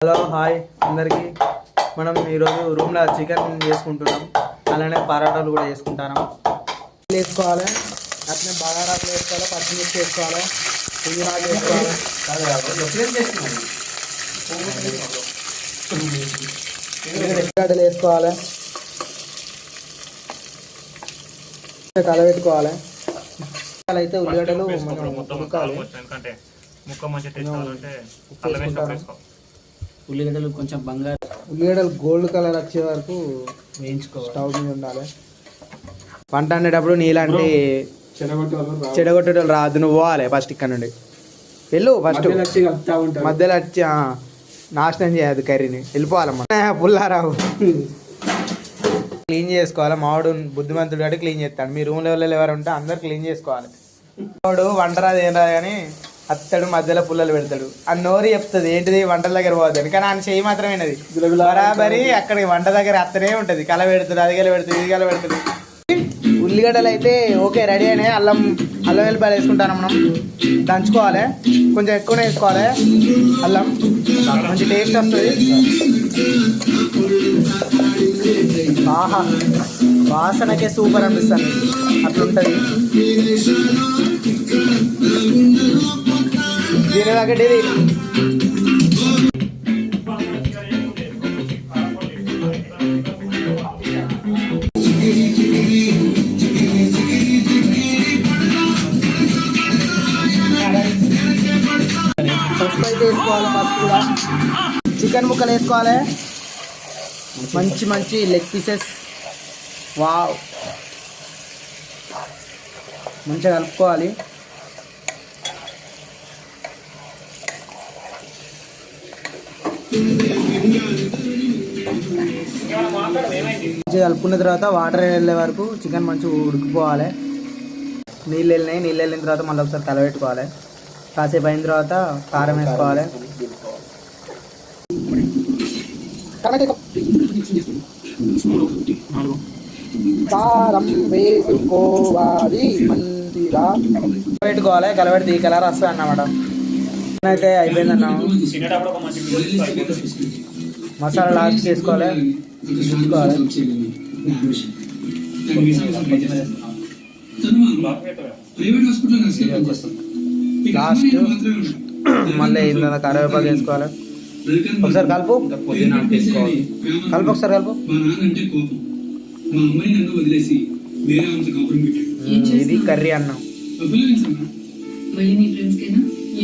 Hello hi అందరికీ. మనం ఈరోజు రూమ్లో చికెన్ చేసుకుంటున్నాం, అలానే పరాటాలు కూడా చేసుకుంటాను. వేసుకోవాలి, అట్లనే బగారాలు వేసుకోవాలి, పచ్చిమిర్చి వేసుకోవాలి, పుదీనా వేసుకోవాలి, ఉల్లిగడ్డలు వేసుకోవాలి, కలబెట్టుకోవాలి. అయితే ఉల్లిగడ్డలు ఉడకాలి, ఉల్లిగడ్డలు కొంచెం ఉల్లిగడ్డలు గోల్డ్ కలర్ వచ్చే వరకు వేయించుకోవాలి. స్టవ్ మీద ఉండాలి. వంట వండేటప్పుడు నీలాంటి చెడగొట్టేటోళ్ళు రాదు, నువ్వు పోవాలి ఫస్ట్ ఇక్కడ నుండి వెళ్ళు. ఫస్ట్ మధ్యలో వచ్చి నాశనం చేయదు కర్రీని, వెళ్ళిపోవాలమ్మా. పుల్లారావు క్లీన్ చేసుకోవాలి. మావాడు బుద్ధిమంతుడు కాబట్టి క్లీన్ చేస్తాడు. మీ రూమ్ లెవెల్లో ఎవరు ఉంటే అందరు క్లీన్ చేసుకోవాలి. మావాడు వంట రాదు ఏం రాదు కానీ అత్తడు, మధ్యలో పుల్లలు పెడతాడు. ఆ నోరు చెప్తుంది ఏంటిది వంటల దగ్గర పోతుంది, కానీ ఆయన చెయ్యి మాత్రమేనది బరాబరి అక్కడికి వంట దగ్గర అత్తనే ఉంటుంది. కల పెడుతుంది, అది కల పెడుతుంది, ఇది కల పెడుతుంది. ఉల్లిగడ్డలు అయితే ఓకే రెడీ అయినాయి. అల్లం వెల్లిపాయలు వేసుకుంటాను. మనం దంచుకోవాలి, కొంచెం ఎక్కువనే వేసుకోవాలి. అల్లం మంచి టేస్ట్ వస్తుంది. ఆహా, వాసనకే సూపర్ అనిపిస్తుంది, అట్లుంటుంది. దీని ఒకటి ఇది పసుపు అయితే వేసుకోవాలి. పసుపు కూడా చికెన్ ముక్కలు వేసుకోవాలి. మంచి మంచి లెగ్ పీసెస్. వావ్, మంచిగా కలుపుకోవాలి. మంచిగా కలుపుకున్న తర్వాత వాటర్ వెళ్ళే వరకు చికెన్ మంచిగా ఉడికిపోవాలి. నీళ్ళు వెళ్ళిన తర్వాత మళ్ళీ ఒకసారి కలబెట్టుకోవాలి. కాసేపు అయిన తర్వాత కారం వేసుకోవాలి. కారం వేసుకోవాలి, మంచిగా పెట్టుకోవాలి. కలబెడితే ఈ కలర్ వస్తుంది అన్నమాట. అయితే అయిపోయిందన్నాము. మసాలా లాస్ట్ వేసుకోవాలి, చూసుకోవాలి. లాస్ట్ మళ్ళీ ఇందులో కరివేపాకు వేసుకోవాలి. ఒకసారి కలుపు, ఒకసారి కలుపు. ఇది కర్రీ అన్నం.